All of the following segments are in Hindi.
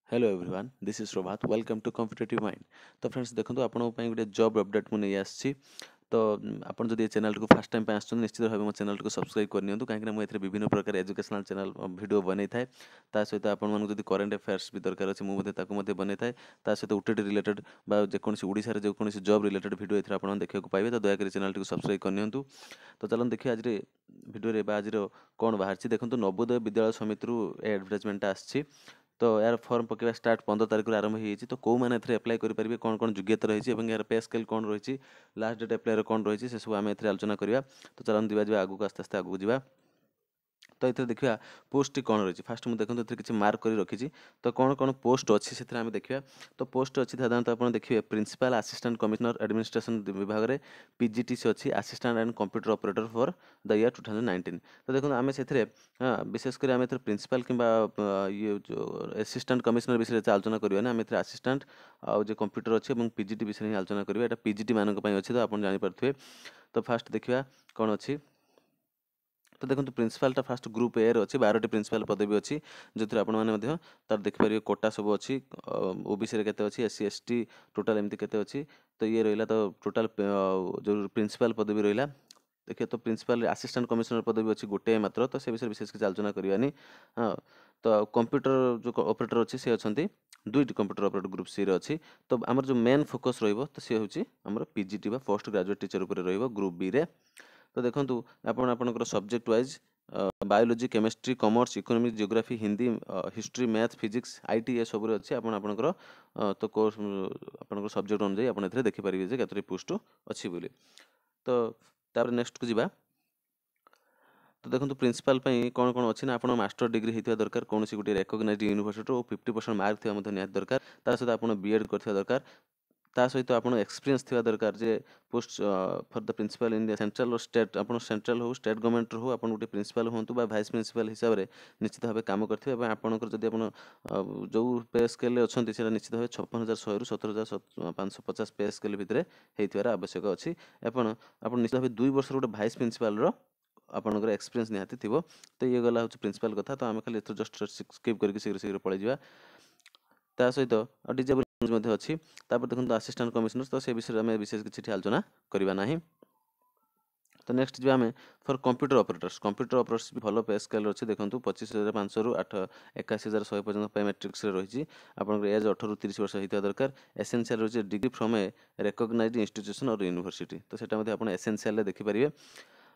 Hello everyone this is Prabhat welcome to competitive mind. तो फ्रेंड्स देखो आपण गोटे जॉब अपडेट मुझे आसी। तो आप जब चैनल को फास्ट टाइम आसुँच निश्चित भाव मो चैनल को सब्सक्राइब करनी कहीं मुझे विभिन्न प्रकार एजुकेशनल चैनल वीडियो बन थाए। सहित आपको करेन्ट अफेयर्स भी दरकार अच्छे मुझे बन थाए। सहित ओटीटी रिलेटेड जेकोसी ओडिशा रे जेकोसी जॉब रिलेटेड वीडियो एथरे आप देखा पाइबे। तो दयाकोरी चैनल को सब्सक्राइब करनी। तो चलो देखिए आज वीडियो आज कौन बाहर देखो नवोदय विद्यालय समिति एडवर्टाइजमेंट आसी। तो यार फॉर्म पकेवा स्टार्ट 15 तारीख आरंभ होती। तो कौ मैंने एप्लाई करेंगे कौन कौन योग्यता रही है यार पे स्केल कौन रही लास्ट डेट एप्लाई कौन रही है सब आम आलोचना करवा। तो चलो जा आगू आस्ते आस्ते आगू जा। तो ये देखा पोस्ट कौन रही फास्ट मुझे देखते किसी मार्क कर रखी। तो कौन कौन पोस्ट अच्छी से आम देखा। तो पोस्ट अच्छी साधारणतः आप देखिए प्रिंसिपल असिस्टेंट कमिश्नर एडमिनिस्ट्रेशन विभाग में पीजीटीसी अच्छी assistant and computer operator for the year 2019। तो देखो आम से विशेषकर आम प्रिंसिपल कि ये जो असिस्टेंट कमिश्नर विषय से आलोचना करवा ना आम असिस्टेंट आउ जो कंप्यूटर अच्छे और पीजीटी विषय ही आलोचना करवा। यहाँ पीजीटी मान अच्छे तो आप जानीपे। तो फास्ट देखा कौन अच्छी। तो देखो प्रिंसिपालटा फास्ट ग्रुप ए अच्छी 12टी प्रिंसिपाल पदवी अच्छी जो आपने तार देखिए कोटा सब अच्छी ओबीसी के एससी एसटी टोटाल एमती के अच्छी। तो ये रहा तो टोटाल जो प्रिंसिपाल पदवी रहा देखिए। तो प्रिंसिपल असिस्टेंट कमिश्नर पदवी अच्छी गोटे मात्र। तो से विषय विशेष किसी आलोचना करवानी। हाँ तो कंप्यूटर जो ऑपरेटर अच्छी सी अच्छा दुईटी कंप्यूटर ऑपरेटर ग्रुप सी अच्छी। तो आमर जो मेन फोकस रही सी हूँ पीजीटी पोस्ट ग्रेजुएट टीचर उपर ग्रुप बी रे। तो देखो आपंकर subject wise biology chemistry commerce economics geography Hindi history math physics IT ये सब अच्छी आपंकर तो कोर्स आपंकर सब्जेक्ट अनुजाई आप देखिपारे जे कतोटी पोस्ट अच्छी बोली। तो तापर नेक्स्ट को जीवा। तो देखो प्रिंसिपल कौन कौन अच्छी ना आप मास्टर डिग्री होता दरकार कौन सी गोटे रेकग्नाइज्ड यूनिवर्सिटी और 50% मार्क थी निहाती दरकार। ता सहित आप बीएड कर दरकार। ता सहित आप एक्सपीरियंस थी दरकार जे post for the principal in central और स्टेट आप सेंट्रल हो स्टेट गवर्नमेंट हो आप गोटे प्रिंसिपल हूँ भाइस प्रिंसिपल हिसाब से निश्चित भाव काम करेंगे। आपंकर जब आप जो पे स्केल अच्छा निश्चित भाव 56,100 रु 17,550 पे स्केल भितर होतार आवश्यक अच्छी। आप निश्चित भाव 2 वर्ष गोटे भाइस प्रिंसिपल आपंकर एक्सपीरियंस निहाती थी। तो ये गला हूँ प्रिंसिपल कथा। तो आम खाली जस्ट स्किप करके शीघ्र शीघ्र पलि जा। ता सहित डिजेबल अच्छी। देखो असिस्टेंट कमिश्नर तो से विषय में विशेष किसी आलोचना करवा ना। तो नेक्स्ट जो आम फॉर कंप्यूटर ऑपरेटर्स भी भल पे स्केल अच्छी देखो 25,500 रु 81,100 पर्यटन मैट्रिक्स रही। आप एज 18 रु 30 वर्ष होता दरकार। एसेंशियल रही degree from A recognised institution और यूनिवर्सिटी। तो सेटा आप एसेंशियल देखिपारे।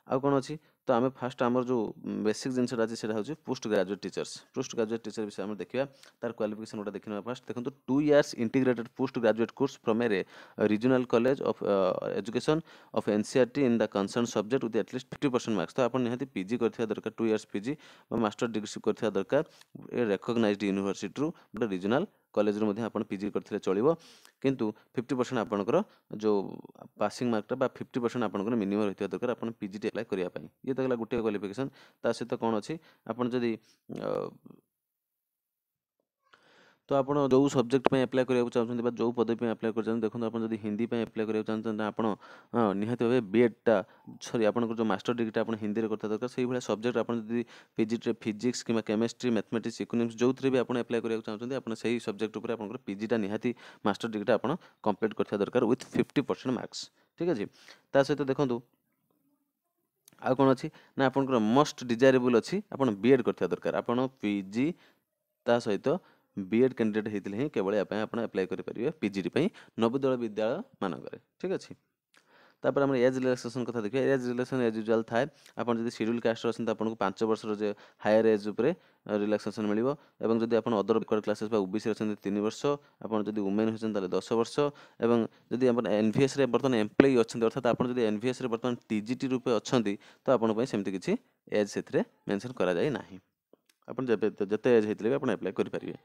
आउ कौन अच्छी। तो आम फास्ट आम जो बेसिक जिनसा अच्छी से हूँ पोस्ट ग्रेजुएट टीचर विषय में देखा। तार क्वालिफिकेशन गोटे देखना फास्ट देखो 2 years integrated post graduate course from A regional college of education of NCERT in the concern subject with at least 50% marks. तो आप निहाती पीजी करथिबा दरकार 2 years पीजी मास्टर डिग्री करथिबा दरकार ए रेकग्नाइज्ड यूनिवर्सिटी रू गोटे रीजनल कॉलेज रू आप पीजी करथिले चलिबो। किंतु 50% आपनकर जो पासिंग मार्कटा 50% आपनकर मिनिमम रहथिबा दरकार आप पीजीटी अप्लाई करिया पई। ये तो गला गोटे क्वालिफिकेशन। ता सहित कौन अच्छी आपन जदि तो आप जो सब्जेक्ट में अप्लाई करा चाहते जो पदवी अप्लाई कर देखो आप हिंदी में अप्लाई करा चाहते आप निहाती भाव बीएडटा सॉरी आप जो मास्टर डिग्रीटा आप हिंदी में करता दरकार से भाई सब्जेक्ट आप पीजीटी फिजिक्स कि केमिस्ट्री मैथमेटिक्स इकोनॉमिक्स जो भी आप अप्लाई करा चाहते आप से सब्जेक्ट उपर आप पीजीटा निहाती मास्टर डिग्रीटा आप कंप्लीट करता दरकार विथ 50% मार्क्स। ठीक अच्छे। ता सहित देखूँ आउ कौन अच्छी ना आपंकर मोस्ट डिजायरेबल अच्छी आप बीएड करता दरकार आप पीजी ता सहित बीएड कैंडिडेट होते ही केवल आप अप्लाई करेंगे पीजीटी नवोदय विद्यालय मानक। ठीक अच्छे। तापर आम एज रिलैक्सेशन कथा देखिए एज रिलैक्सेशन एज यूजुआल थाए। आप जब शेड्यूल कास्ट अच्छे आपको 5 वर्ष हायर एज उपर रिलैक्सेशन मिल। और जब आप अदर बैकवर्ड क्लासेस ओबीसी अच्छे 3 वर्ष आप वुमेन होती 10 वर्ष और जब आप एनवीएस बर्तमान एम्प्लॉई अच्छा अर्थात आप एनवीएस बर्तमान टीजीटी रूपे अच्छा तो आपंपाई सेमती किसी एज से मेंशन करा जाए ना। आप जिते एज होते आप अप्लाई करेंगे।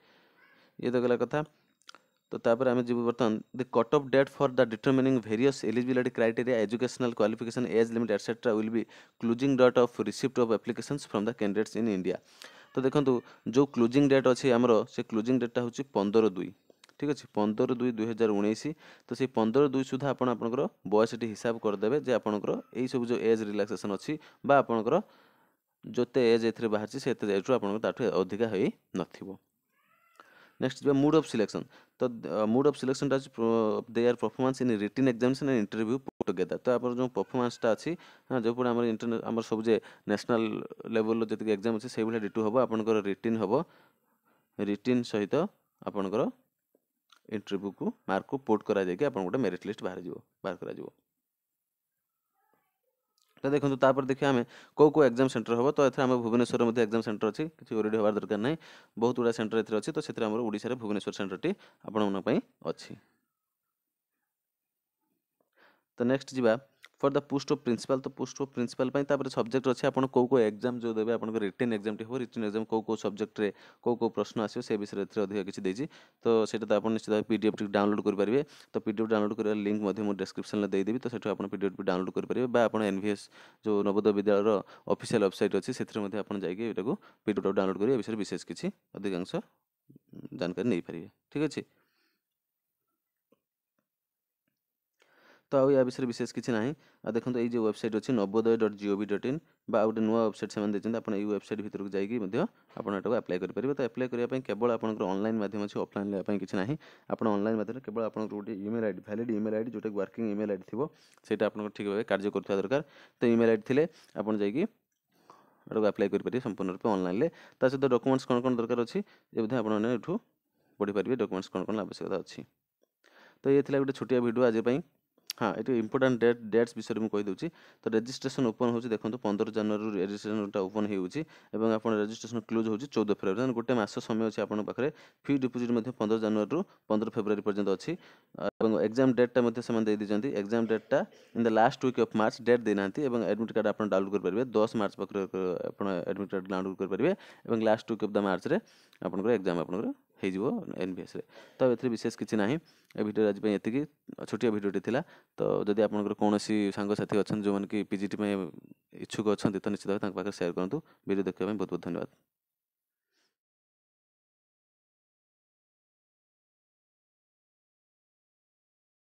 ये तो गला कथा। तो तापर आम जीव बर्तमान the cut off date for the determining various eligibility criteria educational qualification age limit etcetera will be closing date of receipt of applications from the candidates in India. तो देखो जो क्लोजिंग डेट अच्छी आमर से क्लोजिंग डेटा हूँ 15/2। ठीक अच्छे 15/2/2019। तो से 15/2 सुधा आपंकर बयस हिसाब करदे जे आपंकर यही सब जो एज रिलैक्सेशन अच्छी आपंकर जोते एज ए बाहर से एज रू आप अधिका हो न। नेक्स्ट जो मूड ऑफ सिलेक्शन, तो mode of selection their performance in written examination and interview put together. तो आप जो परफॉर्मेंसटा अच्छी हाँ जो पूरा आम सब जे नेशनल लेवल जी एग्जाम अच्छे से भाई डिटू हम आपंकर रिटन हम रिटन सहित आपंकर इंटरव्यू को मार्क को पुट करा जाए आप गोटे मेरिट लिस्ट बाहर करा तो देखो तापर देखिए आम कौ एग्जाम सेंटर हम तो एथर आम भुवनेश्वर में एग्जाम सेंटर अच्छी किसी ओरिड हबार दरकार ना बहुत गुड़ा सेंटर एथर अच्छी तो से ओडिशा भुवनेश्वर सेंटर आपण अच्छी। तो नेक्स्ट जी for the post of principal, तो पोस्ट ऑफ प्रिंसिपल सब्जेक्ट अच्छे आप कौ एग्जाम जो देवे आप रिटन एग्जाम टी हो रिटन एग्जाम कौ सब्जेक्ट रे कौ प्रश्न आसो से विषय में अधिक किसी देजी तो सेटा तो आप निश्चित भाव पीडीएफ टी डाउनलोड करेंगे। तो पीडीएफ डाउनलोड कर लिंक मुझे डिस्क्रिप्शन में देदेवी तो सेठू आप पीडीएफ भी डाउनलोड करेंगे आप एनवीएस जो नवोदय विद्यालय ऑफिशियल वेबसाइट अच्छी से जाकि पीडीएफ डाउनलोड करेंगे विषय विशेष किसी अधिकांश जानकारी नहीं पारे। ठीक अच्छे तो आउ या विषय विशेष किसी ना आ देखो ये जो वेबसाइट अच्छी navodaya.gov.in बा गोटे नुआ वेबसाइट से आप वेबसाइट भर को जाइए आपको अप्लाई करेंगे। तो अप्लाई करने केवल आप ऑनलाइन माध्यम अच्छे ऑफलाइन लेवाई किसी ना आप ऑनलाइन माध्यम केवल आप गोटे email ID valid email ID जोटा वर्किंग ईमेल आईडी थी से आप ठीक भाव कार्य कर दरकार। तो ईमेल आईडी थे आप जाकि अप्लाई करेंगे संपूर्ण रूप ऑनलाइन ता सहित डॉक्यूमेंट्स कौन कौन दरकार अच्छी ये आपठ पढ़ी पारे डॉक्यूमेंट्स कौन कौन आवश्यकता अच्छी। तो ये गोटे छोटिया वीडियो आज हाँ ये इम्पोर्टाट डेट्स विषय में कहीदे। तो रजिस्ट्रेशन ओपन हो देखो 15 जनवरी रजिस्ट्रेशन ओपन हो आप रजिस्ट्रेशन क्लोज हो 14 फेब्रुआरी गोटे मास समय अच्छे आप पाखे फी डिपोजिट 15 जनवरी रु 15 फेब्रुआरी पर्यंत अच्छी एग्जाम डेटा से exam data in the last week of March date देना एडमिट कार्ड आप डाउनलोड करेंगे 10 मार्च पाखे एडमिट कार्ड डाउनलोड करेंगे last week of the March रे आपंकर एग्जाम आपंकर हो एनवीएस रे। तो ये विशेष किसी ना ए वीडियो आज ये छोटिया वीडियोटी थिला। तो जदि आपंकर कौन सांगसाथी अच्छा जो मैंने कि पीजीटी में इच्छुक अच्छा तो निश्चित भाव शेयर करूँ। वीडियो देखने बहुत बहुत धन्यवाद।